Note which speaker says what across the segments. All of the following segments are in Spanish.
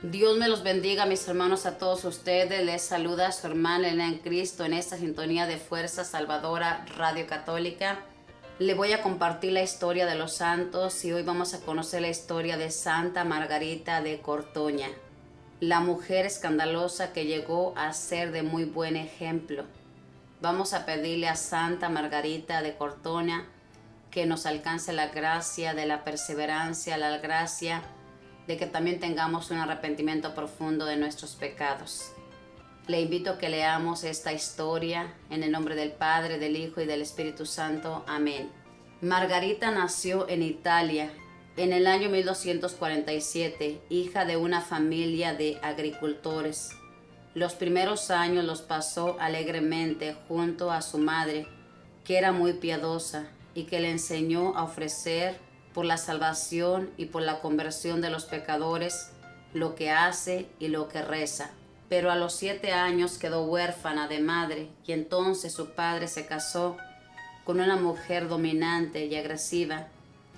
Speaker 1: Dios me los bendiga, mis hermanos, a todos ustedes. Les saluda su hermana Elena en Cristo en esta sintonía de Fuerza Salvadora Radio Católica. Le voy a compartir la historia de los santos y hoy vamos a conocer la historia de Santa Margarita de Cortoña, la mujer escandalosa que llegó a ser de muy buen ejemplo. Vamos a pedirle a Santa Margarita de Cortoña que nos alcance la gracia de la perseverancia, la gracia de que también tengamos un arrepentimiento profundo de nuestros pecados. Le invito a que leamos esta historia en el nombre del Padre, del Hijo y del Espíritu Santo. Amén. Margarita nació en Italia en el año 1247, hija de una familia de agricultores. Los primeros años los pasó alegremente junto a su madre, que era muy piadosa y que le enseñó a ofrecer por la salvación y por la conversión de los pecadores lo que hace y lo que reza. Pero a los 7 años quedó huérfana de madre y entonces su padre se casó con una mujer dominante y agresiva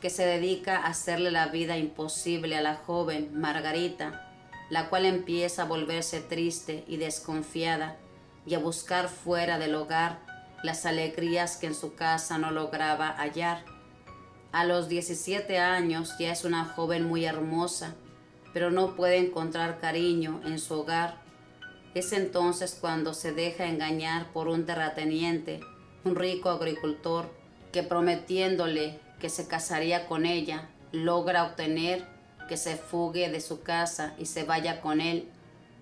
Speaker 1: que se dedica a hacerle la vida imposible a la joven Margarita, la cual empieza a volverse triste y desconfiada y a buscar fuera del hogar las alegrías que en su casa no lograba hallar. A los 17 años ya es una joven muy hermosa, pero no puede encontrar cariño en su hogar. Es entonces cuando se deja engañar por un terrateniente, un rico agricultor, que prometiéndole que se casaría con ella, logra obtener que se fugue de su casa y se vaya con él.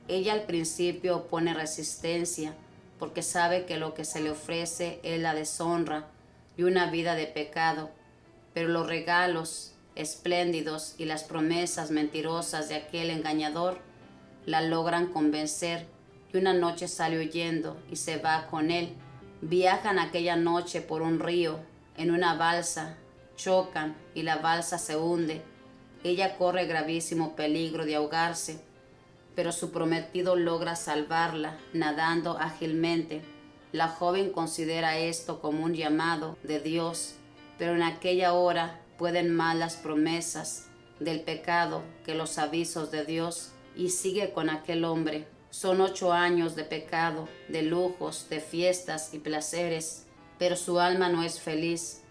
Speaker 1: Ella al principio opone resistencia, porque sabe que lo que se le ofrece es la deshonra y una vida de pecado. Pero los regalos espléndidos y las promesas mentirosas de aquel engañador la logran convencer y una noche sale huyendo y se va con él. Viajan aquella noche por un río en una balsa, chocan y la balsa se hunde. Ella corre gravísimo peligro de ahogarse, pero su prometido logra salvarla nadando ágilmente. La joven considera esto como un llamado de Dios, pero en aquella hora pueden más las promesas del pecado que los avisos de Dios y sigue con aquel hombre. Son 8 años de pecado, de lujos, de fiestas y placeres, pero su alma no es feliz.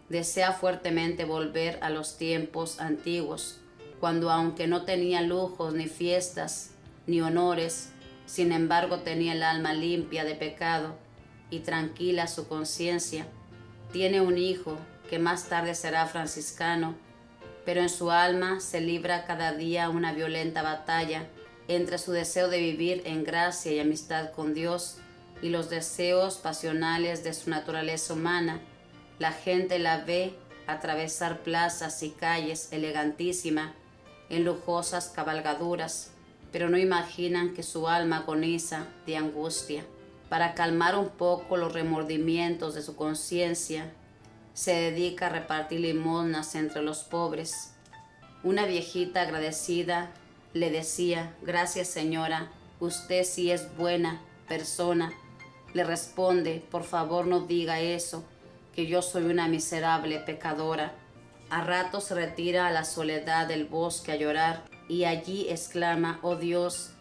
Speaker 1: Desea fuertemente volver a los tiempos antiguos, cuando aunque no tenía lujos ni fiestas ni honores, sin embargo tenía el alma limpia de pecado y tranquila su conciencia. Tiene un hijo que más tarde será franciscano, pero en su alma se libra cada día una violenta batalla entre su deseo de vivir en gracia y amistad con Dios y los deseos pasionales de su naturaleza humana. La gente la ve atravesar plazas y calles elegantísima en lujosas cabalgaduras, pero no imaginan que su alma agoniza de angustia. Para calmar un poco los remordimientos de su conciencia, se dedica a repartir limosnas entre los pobres. Una viejita agradecida le decía: «Gracias, señora, usted sí es buena persona». Le responde: «Por favor no diga eso, que yo soy una miserable pecadora». A ratos se retira a la soledad del bosque a llorar y allí exclama: «Oh Dios,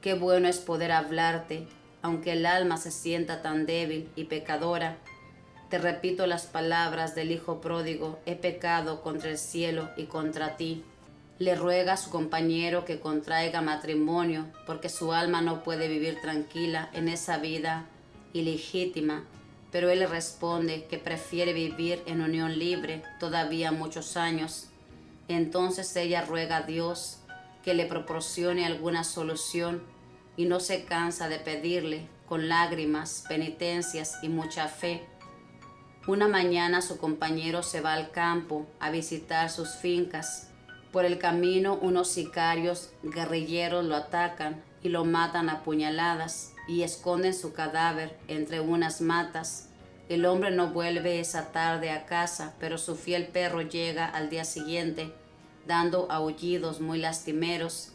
Speaker 1: qué bueno es poder hablarte, aunque el alma se sienta tan débil y pecadora. Te repito las palabras del hijo pródigo: he pecado contra el cielo y contra ti». Le ruega a su compañero que contraiga matrimonio, porque su alma no puede vivir tranquila en esa vida ilegítima, pero él le responde que prefiere vivir en unión libre todavía muchos años. Entonces ella ruega a Dios que le proporcione alguna solución y no se cansa de pedirle con lágrimas, penitencias y mucha fe. Una mañana su compañero se va al campo a visitar sus fincas. Por el camino unos sicarios guerrilleros lo atacan y lo matan a puñaladas y esconden su cadáver entre unas matas. El hombre no vuelve esa tarde a casa, pero su fiel perro llega al día siguiente dando aullidos muy lastimeros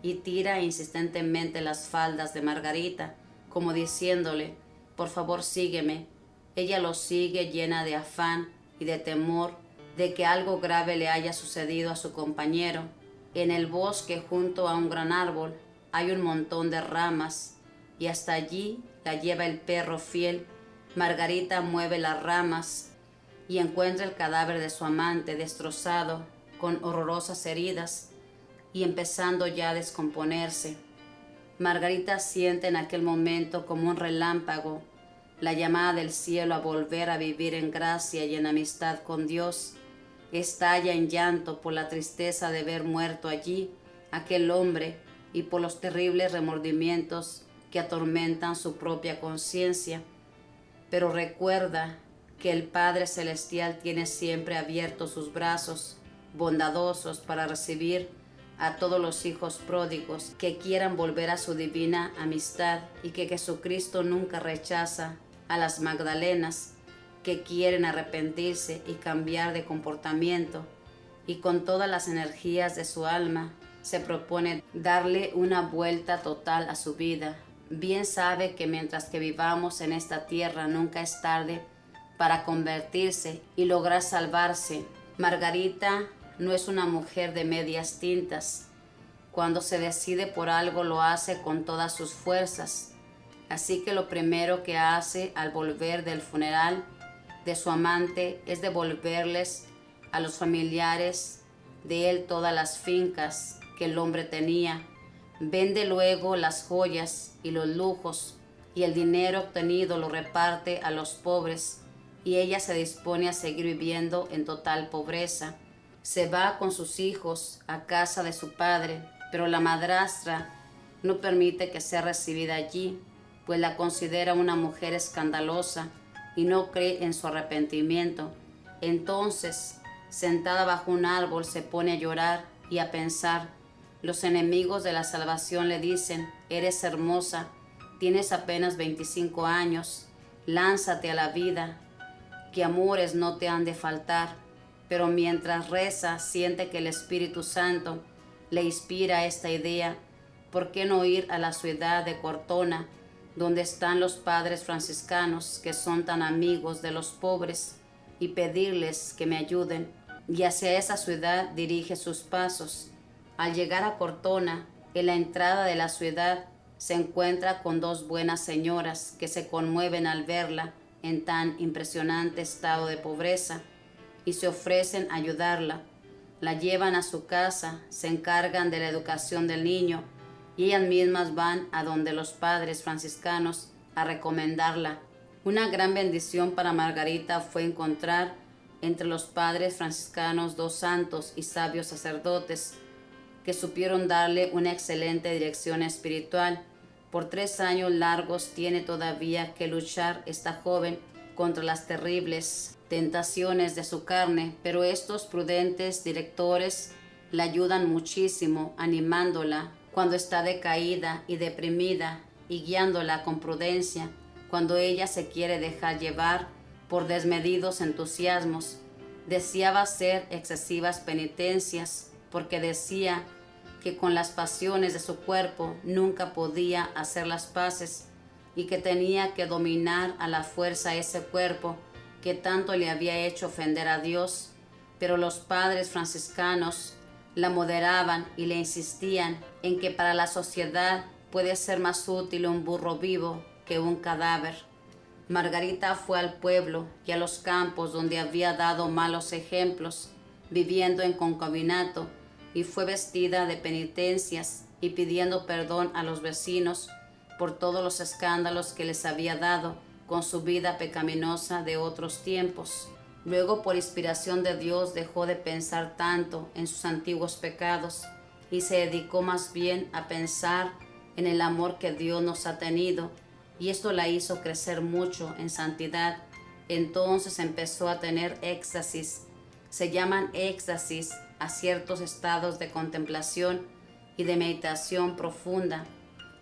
Speaker 1: y tira insistentemente las faldas de Margarita, como diciéndole: «Por favor, sígueme». Ella lo sigue llena de afán y de temor de que algo grave le haya sucedido a su compañero. En el bosque, junto a un gran árbol, hay un montón de ramas, y hasta allí la lleva el perro fiel. Margarita mueve las ramas y encuentra el cadáver de su amante destrozado, con horrorosas heridas y empezando ya a descomponerse. Margarita siente en aquel momento como un relámpago la llamada del cielo a volver a vivir en gracia y en amistad con Dios. Estalla en llanto por la tristeza de ver muerto allí aquel hombre y por los terribles remordimientos que atormentan su propia conciencia. Pero recuerda que el Padre Celestial tiene siempre abiertos sus brazos bondadosos para recibir a todos los hijos pródigos que quieran volver a su divina amistad, y que Jesucristo nunca rechaza a las Magdalenas que quieren arrepentirse y cambiar de comportamiento, y con todas las energías de su alma se propone darle una vuelta total a su vida. Bien sabe que mientras que vivamos en esta tierra nunca es tarde para convertirse y lograr salvarse. Margarita no es una mujer de medias tintas. Cuando se decide por algo lo hace con todas sus fuerzas. Así que lo primero que hace al volver del funeral de su amante es devolverles a los familiares de él todas las fincas que el hombre tenía. Vende luego las joyas y los lujos, y el dinero obtenido lo reparte a los pobres, y ella se dispone a seguir viviendo en total pobreza. Se va con sus hijos a casa de su padre, pero la madrastra no permite que sea recibida allí, pues la considera una mujer escandalosa y no cree en su arrepentimiento. Entonces, sentada bajo un árbol, se pone a llorar y a pensar. Los enemigos de la salvación le dicen: eres hermosa, tienes apenas 25 años, lánzate a la vida, que amores no te han de faltar. Pero mientras reza, siente que el Espíritu Santo le inspira esta idea: ¿por qué no ir a la ciudad de Cortona, donde están los padres franciscanos que son tan amigos de los pobres, y pedirles que me ayuden? Y hacia esa ciudad dirige sus pasos. Al llegar a Cortona, en la entrada de la ciudad, se encuentra con dos buenas señoras que se conmueven al verla en tan impresionante estado de pobreza y se ofrecen a ayudarla. La llevan a su casa, se encargan de la educación del niño y ellas mismas van a donde los padres franciscanos a recomendarla. Una gran bendición para Margarita fue encontrar entre los padres franciscanos dos santos y sabios sacerdotes que supieron darle una excelente dirección espiritual. Por 3 años largos tiene todavía que luchar esta joven contra las terribles tentaciones de su carne, pero estos prudentes directores la ayudan muchísimo, animándola cuando está decaída y deprimida y guiándola con prudencia cuando ella se quiere dejar llevar por desmedidos entusiasmos. Deseaba hacer excesivas penitencias porque decía que con las pasiones de su cuerpo nunca podía hacer las paces y que tenía que dominar a la fuerza ese cuerpo que tanto le había hecho ofender a Dios. Pero los padres franciscanos la moderaban y le insistían en que para la sociedad puede ser más útil un burro vivo que un cadáver. Margarita fue al pueblo y a los campos donde había dado malos ejemplos, viviendo en concubinato, y fue vestida de penitencias y pidiendo perdón a los vecinos por todos los escándalos que les había dado con su vida pecaminosa de otros tiempos. Luego, por inspiración de Dios, dejó de pensar tanto en sus antiguos pecados y se dedicó más bien a pensar en el amor que Dios nos ha tenido, y esto la hizo crecer mucho en santidad. Entonces empezó a tener éxtasis. Se llaman éxtasis a ciertos estados de contemplación y de meditación profunda,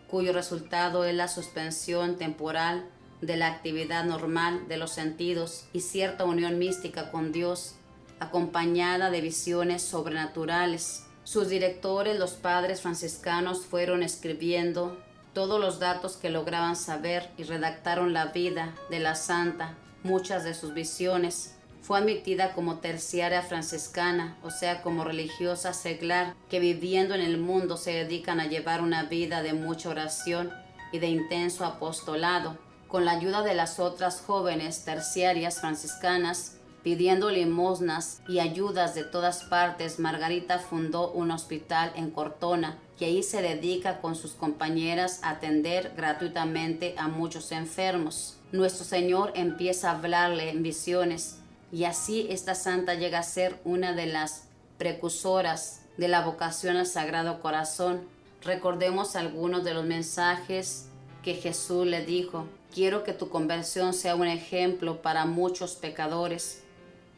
Speaker 1: cuyo resultado es la suspensión temporal de la actividad normal de los sentidos y cierta unión mística con Dios, acompañada de visiones sobrenaturales. Sus directores, los padres franciscanos, fueron escribiendo todos los datos que lograban saber y redactaron la vida de la santa, muchas de sus visiones, Fue admitida como terciaria franciscana, o sea, como religiosa seglar, que viviendo en el mundo se dedican a llevar una vida de mucha oración y de intenso apostolado. Con la ayuda de las otras jóvenes terciarias franciscanas, pidiendo limosnas y ayudas de todas partes, Margarita fundó un hospital en Cortona y ahí se dedica con sus compañeras a atender gratuitamente a muchos enfermos. Nuestro Señor empieza a hablarle en visiones y así esta santa llega a ser una de las precursoras de la vocación al Sagrado Corazón. Recordemos algunos de los mensajes que Jesús le dijo. Quiero que tu conversión sea un ejemplo para muchos pecadores,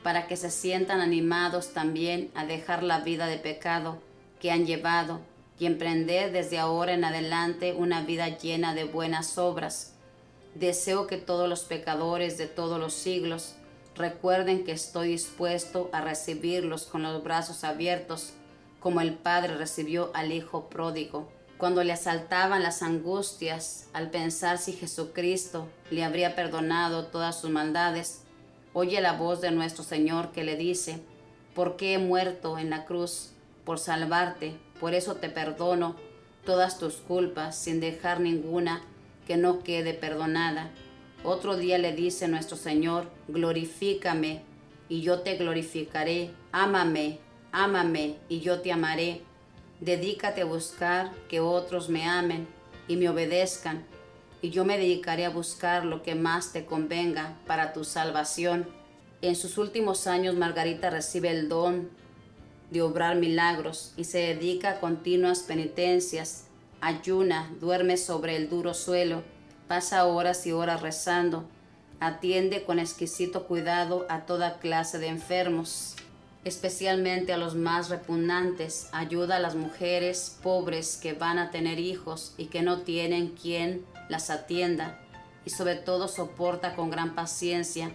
Speaker 1: para que se sientan animados también a dejar la vida de pecado que han llevado y emprender desde ahora en adelante una vida llena de buenas obras. Deseo que todos los pecadores de todos los siglos recuerden que estoy dispuesto a recibirlos con los brazos abiertos, como el Padre recibió al Hijo pródigo. Cuando le asaltaban las angustias al pensar si Jesucristo le habría perdonado todas sus maldades, oye la voz de nuestro Señor que le dice: ¿por qué he muerto en la cruz? Por salvarte, por eso te perdono todas tus culpas, sin dejar ninguna que no quede perdonada. Otro día le dice nuestro Señor: glorifícame y yo te glorificaré, ámame, ámame y yo te amaré. Dedícate a buscar que otros me amen y me obedezcan, y yo me dedicaré a buscar lo que más te convenga para tu salvación. En sus últimos años, Margarita recibe el don de obrar milagros y se dedica a continuas penitencias, ayuna, duerme sobre el duro suelo, pasa horas y horas rezando, atiende con exquisito cuidado a toda clase de enfermos, especialmente a los más repugnantes, ayuda a las mujeres pobres que van a tener hijos y que no tienen quien las atienda, y sobre todo soporta con gran paciencia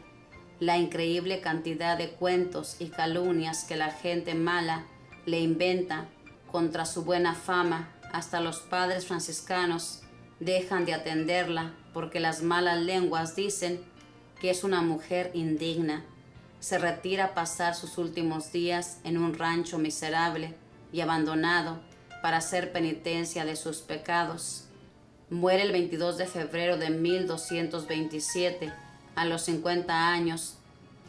Speaker 1: la increíble cantidad de cuentos y calumnias que la gente mala le inventa contra su buena fama. Hasta los padres franciscanos dejan de atenderla porque las malas lenguas dicen que es una mujer indigna. Se retira a pasar sus últimos días en un rancho miserable y abandonado para hacer penitencia de sus pecados. Muere el 22 de febrero de 1227, a los 50 años.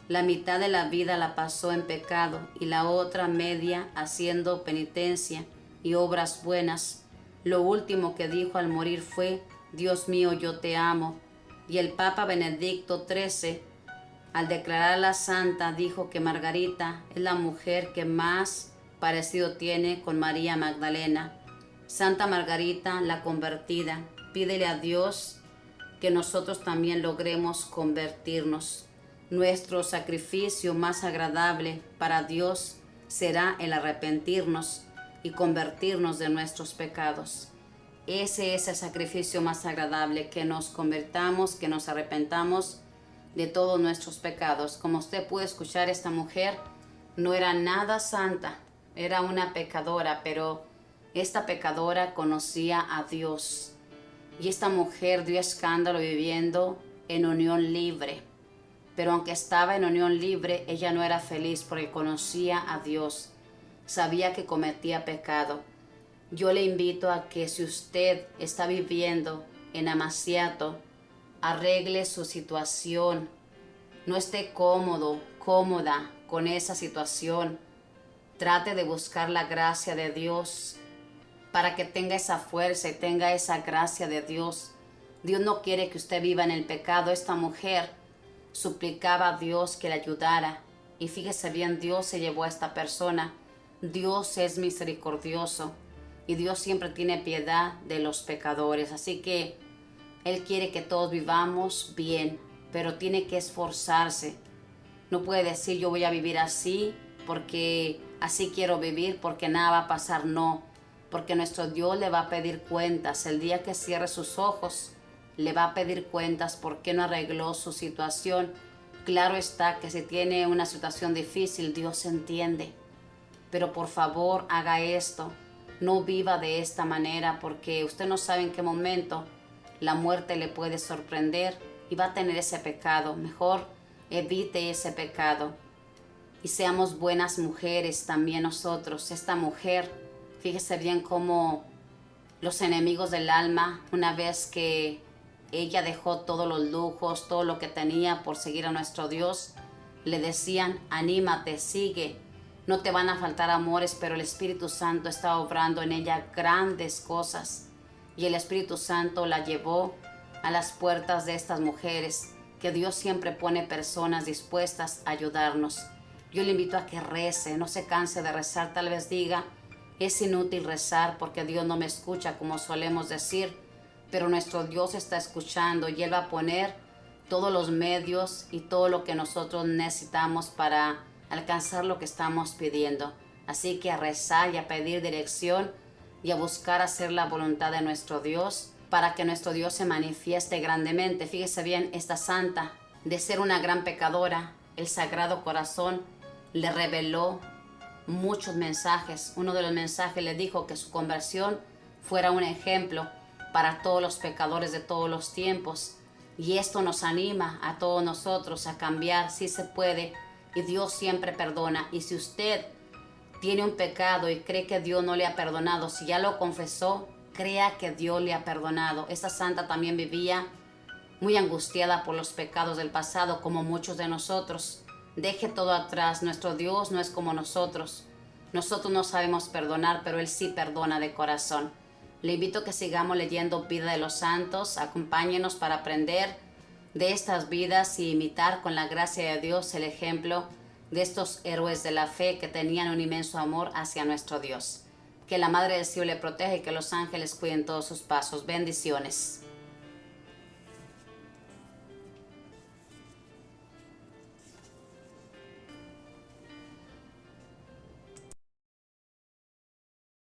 Speaker 1: La mitad de la vida la pasó en pecado y la otra media haciendo penitencia y obras buenas. Lo último que dijo al morir fue: Dios mío, yo te amo. Y el Papa Benedicto XIII, al declararla santa, dijo que Margarita es la mujer que más parecido tiene con María Magdalena. Santa Margarita, la convertida, pídele a Dios que nosotros también logremos convertirnos. Nuestro sacrificio más agradable para Dios será el arrepentirnos y convertirnos de nuestros pecados. Ese es el sacrificio más agradable, que nos convertamos, que nos arrepentamos de todos nuestros pecados. Como usted puede escuchar, esta mujer no era nada santa, era una pecadora, pero esta pecadora conocía a Dios. Y esta mujer dio escándalo viviendo en unión libre. Pero aunque estaba en unión libre, ella no era feliz porque conocía a Dios. Sabía que cometía pecado. Yo le invito a que si usted está viviendo en Amaciato, arregle su situación. No esté cómodo, cómoda con esa situación. Trate de buscar la gracia de Dios para que tenga esa fuerza y tenga esa gracia de Dios. Dios no quiere que usted viva en el pecado. Esta mujer suplicaba a Dios que le ayudara. Y fíjese bien, Dios se llevó a esta persona. Dios es misericordioso y Dios siempre tiene piedad de los pecadores. Así que Él quiere que todos vivamos bien, pero tiene que esforzarse. No puede decir: yo voy a vivir así porque así quiero vivir, porque nada va a pasar. No, porque nuestro Dios le va a pedir cuentas. El día que cierre sus ojos, le va a pedir cuentas por qué no arregló su situación. Claro está que si tiene una situación difícil, Dios entiende. Pero por favor, haga esto. No viva de esta manera, porque usted no sabe en qué momento la muerte le puede sorprender y va a tener ese pecado. Mejor evite ese pecado y seamos buenas mujeres también nosotros. Esta mujer, fíjese bien cómo los enemigos del alma, una vez que ella dejó todos los lujos, todo lo que tenía por seguir a nuestro Dios, le decían: anímate, sigue, no te van a faltar amores, pero el Espíritu Santo está obrando en ella grandes cosas. Y el Espíritu Santo la llevó a las puertas de estas mujeres, que Dios siempre pone personas dispuestas a ayudarnos. Yo le invito a que rece, no se canse de rezar. Tal vez diga: es inútil rezar porque Dios no me escucha, como solemos decir, pero nuestro Dios está escuchando y Él va a poner todos los medios y todo lo que nosotros necesitamos para alcanzar lo que estamos pidiendo. Así que a rezar y a pedir dirección y a buscar hacer la voluntad de nuestro Dios para que nuestro Dios se manifieste grandemente. Fíjese bien, esta santa, de ser una gran pecadora, el Sagrado Corazón le reveló muchos mensajes. Uno de los mensajes le dijo que su conversión fuera un ejemplo para todos los pecadores de todos los tiempos. Y esto nos anima a todos nosotros a cambiar. Sí se puede, y Dios siempre perdona. Y si usted tiene un pecado y cree que Dios no le ha perdonado, si ya lo confesó, crea que Dios le ha perdonado. Esta santa también vivía muy angustiada por los pecados del pasado, como muchos de nosotros. Deje todo atrás. Nuestro Dios no es como nosotros. Nosotros no sabemos perdonar, pero Él sí perdona de corazón. Le invito a que sigamos leyendo Vida de los Santos. Acompáñenos para aprender de estas vidas y imitar con la gracia de Dios el ejemplo de estos héroes de la fe que tenían un inmenso amor hacia nuestro Dios. Que la Madre del Cielo le proteja y que los ángeles cuiden todos sus pasos. Bendiciones.